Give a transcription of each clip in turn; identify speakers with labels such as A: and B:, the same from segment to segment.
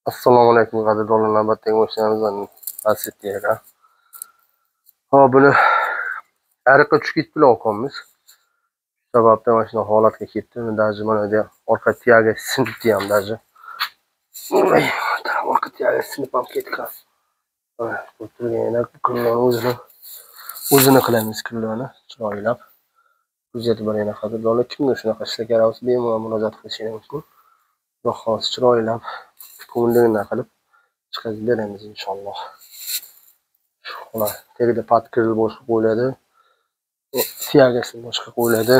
A: Assalomu alaykum qadrdonlar, navbatdagi mashinamizdan Lacetti aka. Hop, buni ariqqa tushib ketdilar oqamiz. Sababdan mashina holatga ketdi. Даже mana bu orqa tiyaga sinibdi ham даже. Orqa tiyaga sinib ham ketgan. Bu turgan kunlarni o'zini qilamiz kunlarni chiroylab. Kuzatib boringlar qadrdonlar. Kimga shunaqa ishlar kerak bo'lsa, bemalol murojaat qilishingiz mumkin. Xudo xohlasa chiroylab, ko'ngilligidan qilib chiqarib beramiz inshaalloh. Mana tagida patkirni boshqa qo'yiladi. Tiyagasini boshqa qo'yiladi.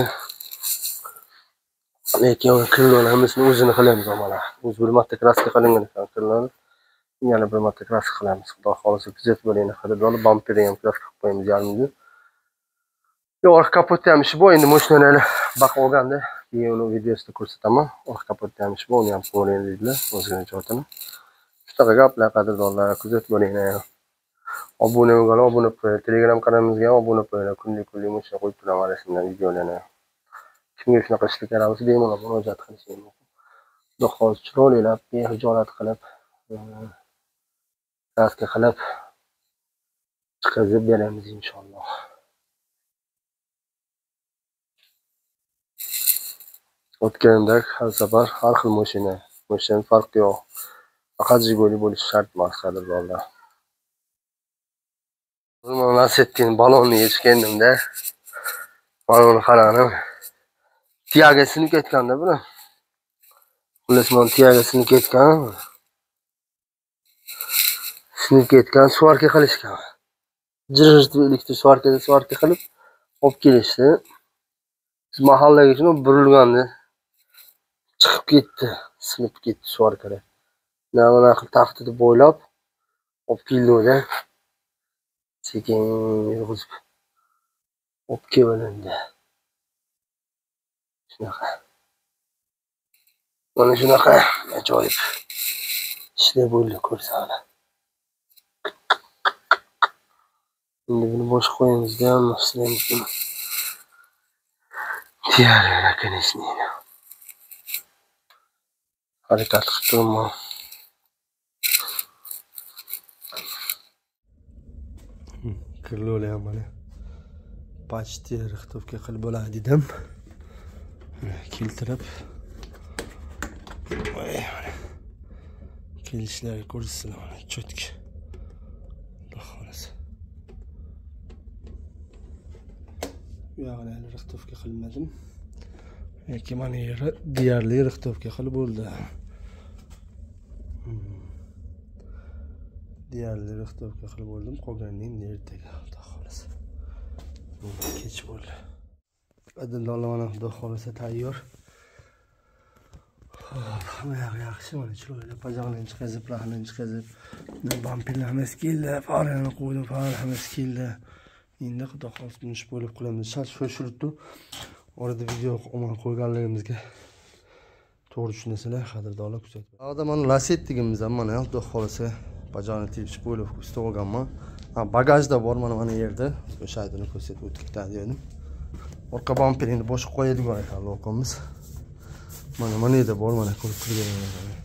A: Lekin kirlarimizni o'zini qilamiz mana. O'z bir marta kraska qilingan ekan kirlarni. Yana bir marta kraska qilamiz. Xudo xohlasa kuzatib boringlar qadrdonlar. Bamperni ham kraska qilib qo'yamiz yarmiga. Orqa kapotda ham ishi bor. Endi mashinani baqib olganda keyin uni videosida ko'rsataman. Orqa kapotda ham ishi bor. Uni ham ko'ring deydilar. O'zini jotini. Shunaqa gaplar qadrdonlar, kuzatib boringlar. Obuna bo'lganlar obuna qo'ying. Telegram kanalimizga ham obuna qo'yinglar. Kunlik mashina qo'yib turaman rasmlar, videolarni. Kimga shunaqa ishlar kerak bo'lsa, bemalol murojaat qilishingiz mumkin. Xudo xohlasa chiroylab, behijolat qilib, kraska qilib chiqarib beramiz inshaalloh. O'tgandek har safar har xil mashina farqi yo'q. Faqat Jiguli bo'lishi shart emas qadrdonlar. Mana Lacetti'ning balonni yechgandimda, balonni qarang. Tiyaga sinib ketganda buni. Xullas men tiyaga sinib ketgan. Svarka qilishgan. Jirjit elektr svarka qilib olib kelishdi. Biz mahallaga shuni burilganda chiqib ketdi, sinib ketdi svarkada. Mana qilib taxtida bo'ylab olib keldi. Sekin yurg'izib olib kelindi. Shunaqa. Mana shunaqa ajoyib ishlar bo'ldi ko'rsana. Endi buni boshqa qo'yamizda hammasini tiyarlar конечно. Harakat qilib turibman. Kirlo'lar ham mana почти rixtovka qilib bo'ladi dedim. Keltirib kelishlarga ko'rsizlar mana cho'tki. Xolos. Bu yog'ini rixtovka qilmadim. Lekin mana yeri deyarli rixtovka qilib bo'ldi. Deyarli rixtovka qilib bo'ldim. Qolganining ertaga xudo xolasa. Kech bo'ldi. Qadrdonlar mana xudo xolasa tayyor. Hop, yaxshi mana chiroyli pajaqlarni chiqazib, rahlarni chiqazib, bamperlar hammasi keldi, farlarni qo'ydim, farlar hammasi keldi. Endi xudo xolasa buni ish bo'lib qilamiz. Shoshilibdi. Orada video qo'yganlarimizga to'g'ri tushunasizlar, qadrdonlar kuzatib. Hozir mana Lacetti'miz ham mana xudo xolasa pajaqni tepib bo'lib ko'rsatib olganman. Bagajda bor mana yerda. O'sha yerni ko'rsatib o'tib ketadi dedim. Orqa bamperini boshqa qo'yadigan ekan loqamiz. Mana yerda bor, mana ko'rib turganingizdek.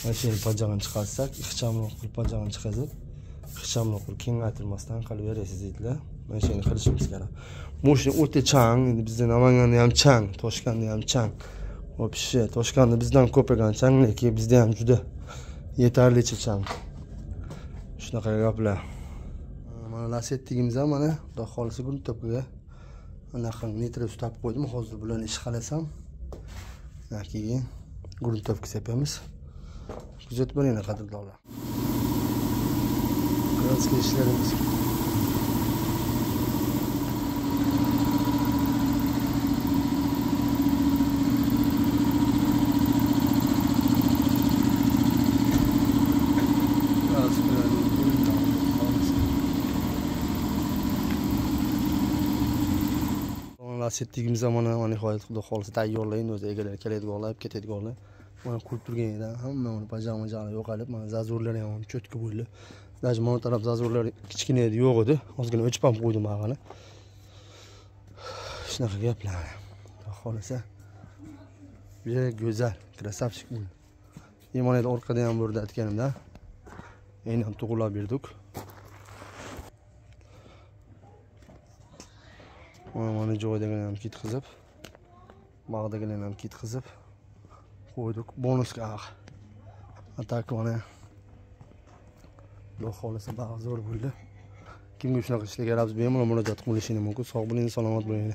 A: Mana shu pajaqni chiqarsak, ixchamroq qilib pajaqni chiqazib, ixchamroq qilib kengaytirmasdan qilib berasiz deydilar. Mana shuni qilishimiz kerak. Mashina o'ta chang, endi bizda Namanganda ham chang, Toshkentda ham chang. Вообще, Toshkentda bizdan ko'pagan chang, lekin bizda ham juda yetarlicha chang. Shunaqa gaplar. Mana Lacetti'miz ham mana xudo xolasa Gruntopga anaqa nitro ustab qo'ydim. Hozir bilan ish qilasam, keyin Gruntopga sepamiz. Kuzatib boringlar qadrdonlar. Kraska ishlarimiz. Lacetti'miz mana nihoyat xudo xolasa tayyorlaydi, o'zi egalar keladiganlar, ketadiganlar. Mana qurib turganidan hamma uni pajama yo'qolib, mana zazurlari ham cho'tka bo'ldi. Даже mana taraf zazurlar kichkina edi, yo'q edi. Ozgina o'chib ham qo'ydim mag'ani. Shunaqa gaplar. Xudo xolasa juda go'zal, krasavchik bo'ldi. Yemoniyat orqada ham bo'ldi aytganimda. Endi ham tug'ilib berdik. Mana joydagilar ham ketqizib, bog'dagilar ham ketqizib qo'ydik. Bonusga atak mana. Xudo xolasa bog' zo'r bo'ldi. Kimga shunaqa ishlarga bemalol murojaat qilishingiz mumkin. Sog' bo'ling, salomat bo'ling.